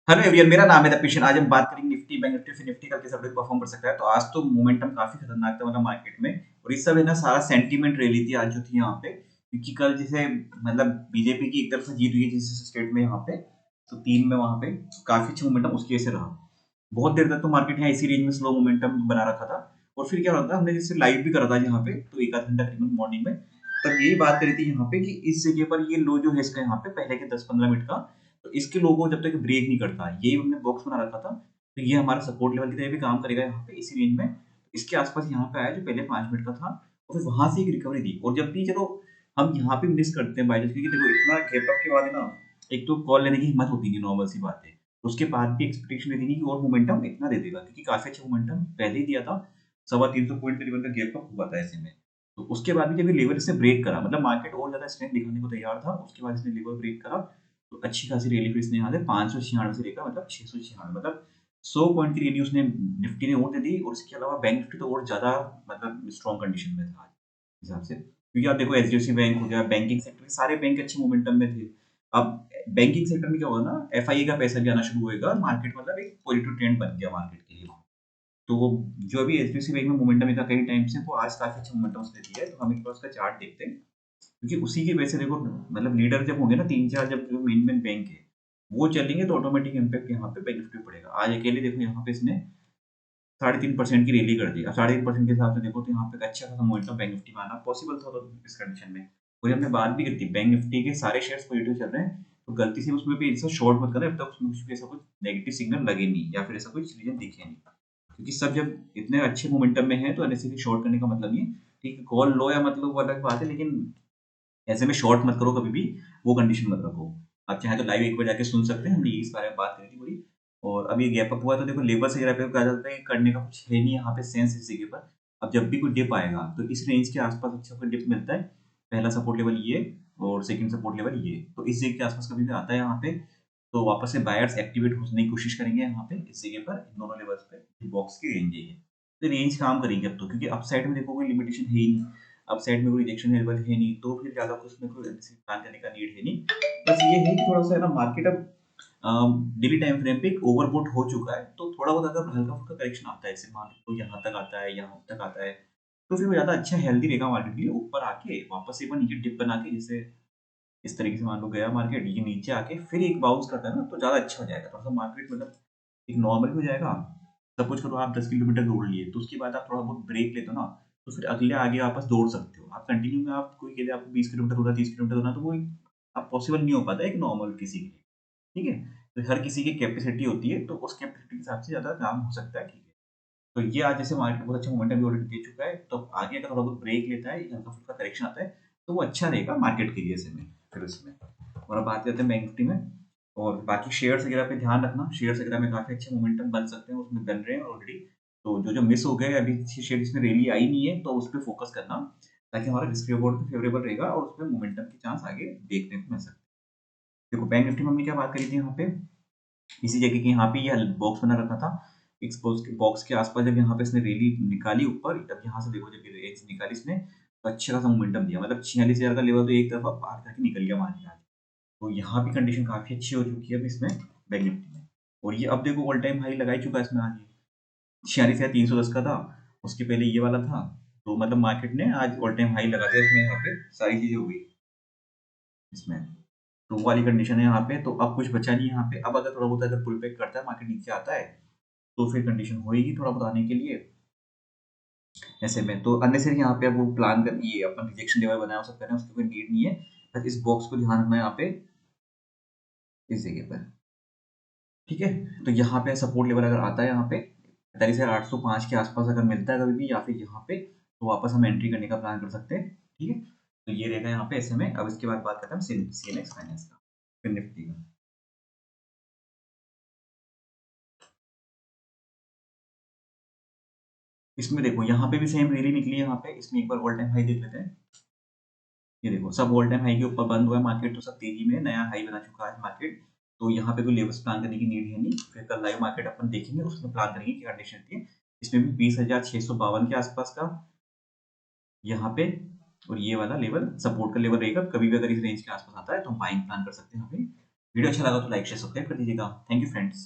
Hello everyone, मेरा नाम है दीपेश। आज हम बात करेंगे निफ्टी, बैंक निफ्टी, फिर निफ्टी कल कैसे परफॉर्म कर सकता है। तो आज तो मोमेंटम काफी खतरनाक था मतलब मार्केट में। और इस सब है ना, सारा सेंटीमेंट रैली थी आज जो थी यहाँ पे, क्योंकि कल जैसे मतलब बीजेपी की एक तरफ से जीत हुई है जिस स्टेट में यहाँ पे, तो 3 में वहाँ पे काफी अच्छा मोमेंटम उसकी वजह से रहा। बहुत देर तक तो मार्केट यहाँ इसी रेंज में स्लो मोमेंटम बना रखा था। और फिर क्या होता है, हमने जैसे लाइव भी करा था यहाँ पे, तो एक आध घंटा करीबन मॉर्निंग में, तब यही बात करी थी यहाँ पे कि इस जगह पर ये लो जो है इसका यहाँ पे पहले के 10-15 मिनट का, तो इसके लोगों जब तक ब्रेक नहीं करता, यही हमने बॉक्स बना रखा था, तो ये हमारा सपोर्ट लेवल की तरह भी काम करेगा यहाँ पे इसी रेंज में। इसके आसपास यहाँ पे आया जो पहले 5 मिनट का था, और फिर वहां से एक रिकवरी दी। और जब भी चलो हम यहाँ पे मिस करते हैं बाई चांस, क्योंकि देखो इतना गैप अप के बाद है ना, एक तो कॉल लेने की हिम्मत होती नहीं, नॉर्मल सी बात है। उसके बाद भी एक्सपेक्टेशन रहती नहीं कि और मोमेंटम इतना दे देगा, क्योंकि काफी अच्छा मोमेंटम पहले ही दिया था। 350 पॉइंट करीबन का गैप अप हुआ था ऐसे में। तो उसके बाद भी जब ये लेवल इसने ब्रेक करा, मतलब मार्केट और ज्यादा स्ट्रेंथ दिखाने को तैयार था, उसके बाद इसने लेवल ब्रेक करा, तो अच्छी खासी रैली फिर इसने यहाँ से 596 से लेकर मतलब 696, मतलब 100 पॉइंट की रैली उसने निफ्टी ने और दे दी। और इसके अलावा बैंक निफ्टी तो और ज्यादा मतलब स्ट्रॉन्ग कंडीशन में था आज हिसाब से, क्योंकि आप देखो एचडीएफसी बैंक हो गया, बैंकिंग सेक्टर के सारे बैंक अच्छे मोमेंटम में थे। अब बैंकिंग सेक्टर में क्या होगा ना, एफआईए का पैसा भी आना शुरू होएगा, मार्केट मतलब एक पॉजिटिव ट्रेंड बन गया मार्केट के लिए। तो वो जो अभी एचडीएफसी बैंक में मोमेंटम था कई टाइम से, वो आज काफी अच्छा मोमेंटम उसने दिया है। तो हम एक बार उसका चार्ट देखते हैं, क्योंकि उसी की वजह से देखो, मतलब लीडर जब होंगे ना तीन चार, जब जो मेन मेन बैंक है वो चलेंगे, तो ऑटोमेटिक इम्पैक्ट यहाँ पे बैंक निफ्टी पे पड़ेगा। आज अकेले देखो यहाँ पे इसने 3.5% की रैली कर दी। अब 3.5% के हिसाब से देखो, तो यहाँ पे एक अच्छा खासा मोमेंटम बैंक निफ्टी में आना पॉसिबल था तो इस कंडीशन में। और हमने बात भी की थी, बैंक निफ्टी के सारे शेयर्स पॉजिटिव चल रहे हैं, तो गलती से उसमें भी ऐसा शॉर्ट मत करना जब तक उसमें कुछ भी ऐसा कुछ नेगेटिव सिग्नल लगे नहीं, या फिर ऐसा कुछ रीजन दिखे नहीं। क्योंकि सब जब इतने अच्छे मोमेंटम में है, तो अननेसेसरी शॉर्ट करने का मतलब नहीं है। ठीक है, कॉल लो या मतलब वो अलग बात है, लेकिन ऐसे में शॉर्ट मत करो कभी भी, वो कंडीशन मत रखो। आप चाहे तो लाइव एक बार जाके सुन सकते हैं, हमने इस बारे में बात करी थी पूरी। और अभी गैप अप हुआ, तो देखो लेवल्स वगैरह पे कहा जाता है कि करने का कुछ है नहीं यहाँ पे सेंस इस जगह पर। अब जब भी कोई डिप आएगा, तो इस रेंज के आसपास अच्छा कोई डिप मिलता है। पहला सपोर्ट लेवल ये, और सेकंड सपोर्ट लेवल ये, तो इस जगह के आसपास कभी भी आता है यहाँ पे, तो वापस से बायर्स एक्टिवेट होने की कोशिश करेंगे यहाँ पे इस जगह पर, इन दोनों लेवल्स पे बॉक्स की रेंज ये है। तो रेंज काम करेगी अब तो, क्योंकि अपसाइड में देखो कोई लिमिटेशन है ही नहीं, अपसाइड में कोई रिजेक्शन लेवल है नहीं, तो फिर ज्यादा कुछ उसमें कोई प्लान करने का नीड है नहीं। बस ये है कि थोड़ा सा है ना, मार्केट अब डेली टाइम फ्रेम पे एक ओवरबोट हो चुका है, तो थोड़ा बहुत अगर हल्का फुल्का करेक्शन आता है, जैसे मान लो यहाँ तक आता है, यहाँ तक आता है, तो फिर वो ज्यादा अच्छा हेल्दी रहेगा मार्केट के लिए। ऊपर आके वापस एक बार नीचे डिप बना के, जैसे इस तरीके से मान लो गया मार्केट, ये नीचे आके फिर एक बाउंस करता है ना, तो ज्यादा अच्छा हो जाएगा। थोड़ा सा मार्केट मतलब एक नॉर्मल हो जाएगा। सपोज करो आप 10 किलोमीटर दौड़ लिए, तो उसके बाद आप थोड़ा बहुत ब्रेक लेते हो ना, तो फिर अगले आगे वापस दौड़ सकते हो। आप कंटिन्यू में आप कोई कह दे आपको 20 किलोमीटर दौड़ना, 30 किलोमीटर दौड़ना, तो वो आप पॉसिबल नहीं हो पाता है एक नॉर्मल किसी के लिए। ठीक है, तो हर किसी की कैपेसिटी होती है, तो उस कैपेसिटी के हिसाब से ज्यादा काम हो सकता है। ठीक है, तो ये आज जैसे मार्केट बहुत अच्छा मोमेंटम भी ऑलरेडी दे चुका है, तो आगे अगर थोड़ा बहुत ब्रेक लेता है, हल्का फुल्का करेक्शन आता है, तो वो अच्छा रहेगा मार्केट के लिए ऐसे में। फिर उसमें और अब बात करते हैं बैंक निफ्टी में। और बाकी शेयर्स वगैरह पे ध्यान रखना, शेयर्स वगैरह में काफी अच्छे मोमेंटम बन सकते हैं, उसमें बन रहे हैं ऑलरेडी। तो जो जो मिस हो गए अभी, अच्छे शेयर जिसमें रैली आई नहीं है, तो उस पर फोकस करना, ताकि हमारा रिस्क रिवॉर्ड भी फेवरेबल रहेगा, और उसमें मोमेंटम के चांस आगे देखने को मिल सकते हैं। देखो बैंक निफ्टी में हमने क्या बात करी थी यहाँ पे, इसी जगह के यहाँ पे ये बॉक्स बना रखा था। इस बॉक्स के आसपास जब यहाँ पे इसने रैली निकाली ऊपर, तब यहाँ से देखो जब ये रेंज निकाली इसने, तो अच्छा खासा मोमेंटम दिया, मतलब 46,000 का लेवल तो एक तरफ पार करके निकल गया मार्केट आज। तो यहाँ भी कंडीशन काफी अच्छी हो चुकी है अब इसमें, बैंक निफ्टी में। और ये अब देखो ऑल टाइम हाई लगा ही चुका है इसमें आज, 46,310 का था, उसके पहले ये वाला था। तो मतलब मार्केट ने आज ऑल टाइम हाई लगा दिया इसमें, यहाँ पे सारी चीजें हो गई इसमें। तो वो वाली कंडीशन है यहाँ पे, तो अब कुछ बचा नहीं यहाँ पे। अब अगर थोड़ा बहुत अगर पुल बैक करता है, मार्केट नीचे आता है, तो फिर कंडीशन होएगी थोड़ा बहुत आने के लिए ऐसे में। तो अननेसेसरी यहाँ पे अब वो प्लान कर, ये अपन रिजेक्शन लेवल बनाया, सब करें, उसकी कोई नीड नहीं है। बस इस बॉक्स को ध्यान रखना है यहाँ पे, इस जगह पर। ठीक है, तो यहाँ पे सपोर्ट लेवल अगर आता है यहाँ पे 45,805 के आसपास अगर मिलता है कभी भी, या फिर यहाँ पे, तो वापस हम एंट्री करने का प्लान कर सकते हैं। ठीक है, तो ये रहेगा यहाँ पे ऐसे में। अब इसके बाद बात करते हैं सीएनएक्स फाइनेंस का, फिर निफ्टी का। इसमें देखो यहाँ पे भी सेम रैली निकली है यहाँ पे, इसमें एक बार ऑल टाइम हाई देख लेते हैं। ये देखो सब ऑल टाइम हाई के ऊपर बंद हुआ है मार्केट, तो सब तेजी में नया हाई बना चुका है मार्केट। तो यहाँ पे कोई लेवल्स प्लान करने की नीड है नहीं, फिर कल लाइव मार्केट अपन देखेंगे, उसमें प्लान करेंगे क्या कंडीशन थी। इसमें भी 20,652 के आसपास का यहाँ पे, और ये वाला लेवल सपोर्ट का लेवल रहेगा। कभी भी अगर इस रेंज के आसपास आता है, तो हम बाइंग प्लान कर सकते हैं यहाँ पे। वीडियो अच्छा लगा तो लाइक शेयर सब्सक्राइब कर दीजिएगा। Thank you friends.